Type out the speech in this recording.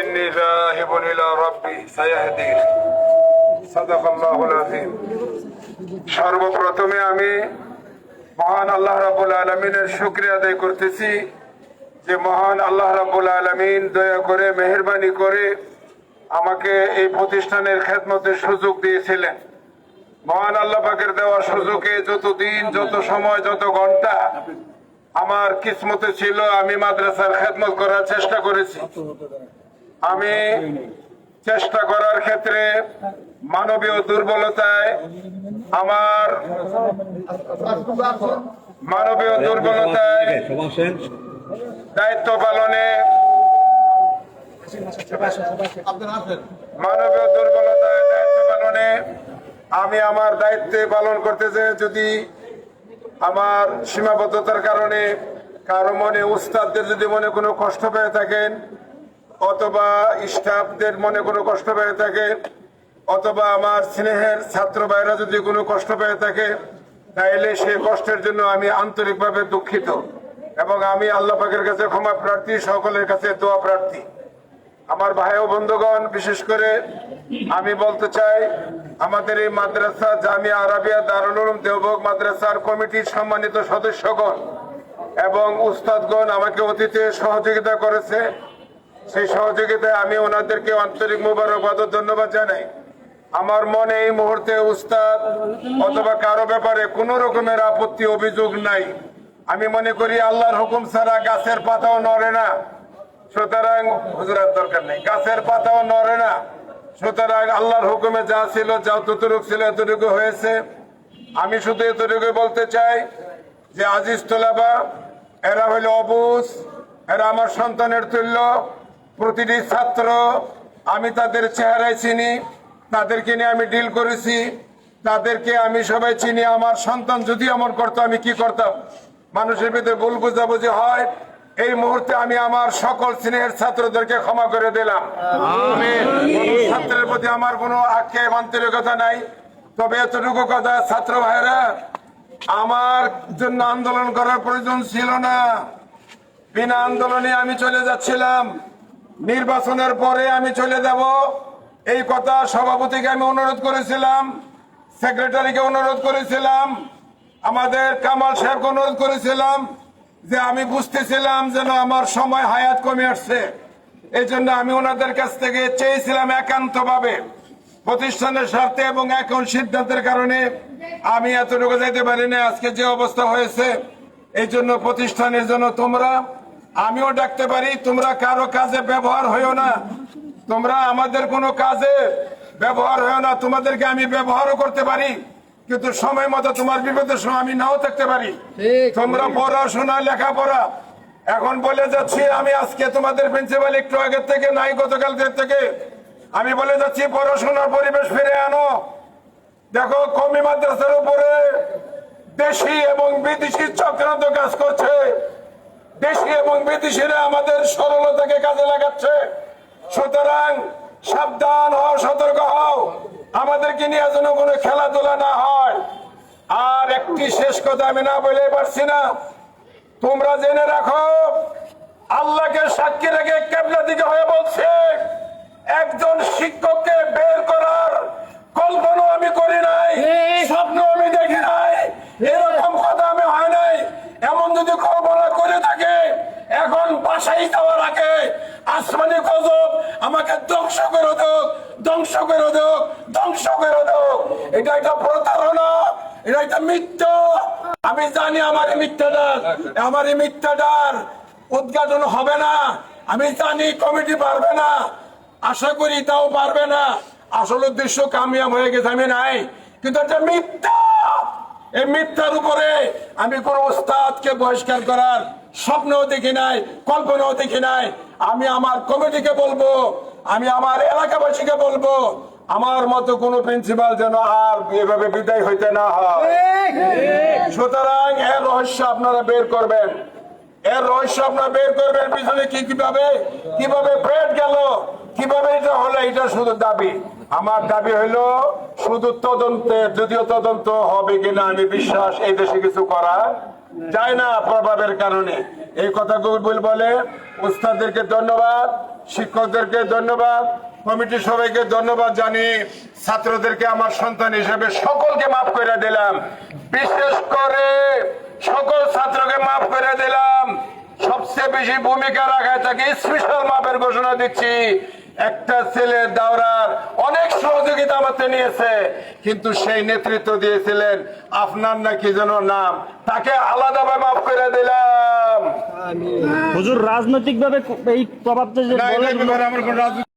ইন্নী যাহিবুন ইলা রাব্বি সায়াহদিন। সাদাকাল্লাহুল আযীম। সর্বপ্রথমে আমি মহান আল্লাহ রাব্বুল আলামিনের শুকরিয়া আদায় করতেছি যে মহান আল্লাহ রাব্বুল আলামিন দয়া করে মেহেরবানি করে আমাকে এই প্রতিষ্ঠানের খেদমতের সুযোগ দিয়েছিলেন। মহান আল্লাহ পাকের দেওয়া সুযোগে যত দিন, যত সময়, যত ঘন্টা আমার কিসমতে ছিল আমি মাদ্রাসার খেদমত করার চেষ্টা করেছি। আমি চেষ্টা করার ক্ষেত্রে মানবীয় দুর্বলতায় দায়িত্ব পালনে আমি আমার দায়িত্বে পালন করতে যে যদি আমার সীমাবদ্ধতার কারণে কারো মনে, উস্তাদদের যদি মনে কোনো কষ্ট পেয়ে থাকেন, অথবা স্টাফদের মনে কোনো কষ্ট পেয়ে থাকে, অথবা আমার স্নেহের ছাত্র ভাইরা যদি কোনো কষ্ট পেয়ে থাকে, তাইলে সেই কষ্টের জন্য আমি আন্তরিকভাবে দুঃখিত এবং আমি আল্লাহ পাকের কাছে ক্ষমা প্রার্থী, সকলের কাছে দোয়া প্রার্থী। আমার ভাই ও বন্ধুগণ, বিশেষ করে আমি বলতে চাই আমাদের এই মাদ্রাসা জামিয়া আরাবিয়া দারুল উলুম দেওবন্দ মাদ্রাসার কমিটির সম্মানিত সদস্যগণ এবং উস্তাদগণ আমাকে অতীতে সহযোগিতা করেছে। সেই সহযোগিতায় আমি ওনাদেরকে আন্তরিক মোবারকবাদ ও ধন্যবাদ জানাই। আমার মনে এই মুহূর্তে উস্তাদ অথবা কারো ব্যাপারে কোন রকমের আপত্তি অভিযোগ নাই। আমি মনে করি আল্লাহর হুকুম ছাড়া গাছের পাতাও নড়ে না, সুতরাং হুজুরার দরকার নেই, গাছের পাতাও নড়ে না। সুতরাং আল্লাহর হুকুমে যা ছিল, যতটুকু ছিল এতটুকু হয়েছে। আমি শুধু এতটুকু বলতে চাই যে আজিজ তোলাবা, এরা হইল অবুজ, এরা আমার সন্তানের তুল্য। প্রতিটি ছাত্র আমি তাদের চেহারায় চিনি, তাদেরকে নিয়ে আমি ডিল করেছি, তাদেরকে আমি সবাই চিনি। আমার সন্তান যদি এমন করতো আমি কি করতাম? মানুষের ভিতরে ভুল বুঝাবুঝি হয়। এই মুহূর্তে আমি আমার সকল স্নেহের ছাত্রদেরকে ক্ষমা করে দিলাম। ছাত্রের প্রতি আমার কোনো আক্ষেপ, আন্তরিকতা নাই। তবে এতটুকু কথা, ছাত্র ভাইরা, আমার জন্য আন্দোলন করার প্রয়োজন ছিল না। বিনা আন্দোলনে আমি চলে যাচ্ছিলাম। নির্বাচনের পরে আমি চলে যাব, এই কথা সভাপতিকে আমি অনুরোধ করেছিলাম, সেক্রেটারিকে অনুরোধ করেছিলাম, আমাদের কামাল সাহেবকে অনুরোধ করেছিলাম যে আমি বুঝতেছিলাম যেন আমার সময় হায়াত কমে আসছে। এই জন্য আমি ওনাদের কাছ থেকে চেয়েছিলাম একান্তভাবে প্রতিষ্ঠানের স্বার্থে, এবং এখন সিদ্ধান্তের কারণে আমি এতটুকু যেতে পারি না। আজকে যে অবস্থা হয়েছে, এই জন্য প্রতিষ্ঠানের জন্য তোমরা, আমিও ডাকতে পারি, তোমরা কারো কাজে ব্যবহার হইও না, তোমরা আমাদের কোনো কাজে ব্যবহার হইও না। তোমাদেরকে আমি ব্যবহারও করতে পারি, কিন্তু সময় মতো তোমার বিপদের সময় আমি নাও থাকতে পারি। তোমরা পড়াশোনা, লেখাপড়া, এখন বলে যাচ্ছি আমি আজকে তোমাদের প্রিন্সিপাল একটু আগের থেকে নাই, গতকালকের থেকে আমি বলে যাচ্ছি পড়াশোনার পরিবেশ ফিরে আনো। দেখো, কওমি মাদ্রাসার উপরে দেশি এবং বিদেশি চক্রান্ত কাজ করছে। দেশি এবং বিদেশিরা আমাদের সরলতাকে কাজে লাগাচ্ছে। সুতরাং সাবধান হও, সতর্ক হও, আমাদেরকে নিয়ে যেন কোনো খেলাধুলা না হয়। আর একটি শেষ কথা আমি না বলে পারছি না, তোমরা জেনে রাখো, আল্লাহকে সাক্ষী রেখে কিবলা দিকে হয়ে বলছে, একজন শিক্ষককে বের করার কল্পনা আমি করি নাই, স্বপ্ন আমি দেখি নাই, এরকম কথা আমি হয় নাই। এমন যদি কল্পনা করে থাকে, এখন বাসায় যাওয়ার আগে আসমানি গজব আমাকে ধ্বংস করে দাও, ধ্বংস করে দাও, ধ্বংস করে দাও। এটা একটা প্রতারণা, এটা একটা মিথ্যা। আমি জানি আমার এই মিথ্যাটার উদ্ঘাটন হবে না। আমি জানি কমিটি পারবে না, আশা করি তাও পারবে না। আসল উদ্দেশ্য কামিয়াব হয়ে গেছে, আমি নাই, কিন্তু এটা মিথ্যা। এই মিথ্যার উপরে আমি কোন ওস্তাদকে বহিষ্কার করার স্বপ্নও দেখি নাই, কল্পনাও দেখি নাই। আমি আমার কমিটিকে বলবো, আমি আমার এলাকাবাসীকে বলবো, আমার মতো কোন প্রিন্সিপাল যেন আর এভাবে বিদায় হইতে না হয়। সুতরাং এর রহস্য আপনারা বের করবেন, এর রহস্য আপনারা বের করবেন। পিছনে কিভাবে ব্রেড গেল, কিভাবে এটা হলো, এটা শুধু দাবি। আমার দাবি হইল শুধু তদন্তের, যদিও তদন্ত হবে কিনা আমি বিশ্বাস এই দেশে কিছু করা যায় না প্রভাবের কারণে, এই কথাগুলো বলে উস্তাদদেরকে ধন্যবাদ, শিক্ষকদেরকে ধন্যবাদ, কমিটির সবাইকে ধন্যবাদ জানিয়ে ছাত্রদেরকে আমার সন্তান হিসেবে সকলকে মাফ করে দিলাম। বিশেষ করে সকল ছাত্রকে মাফ করে দিলাম। সবচেয়ে বেশি ভূমিকা রাখায় তাকে স্পেশাল মাপের ঘোষণা দিচ্ছি। একটা ছেলের দাওরার অনেক সহযোগিতা আমাকে নিয়েছে, কিন্তু সেই নেতৃত্ব দিয়েছিলেন আপনার নাকি যেন নাম, তাকে আলাদাভাবে মাফ করে দিলাম। হুজুর রাজনৈতিক ভাবে এই প্রভাবটা যে না, এটা ব্যাপারে আমার কোনো রাজনীতি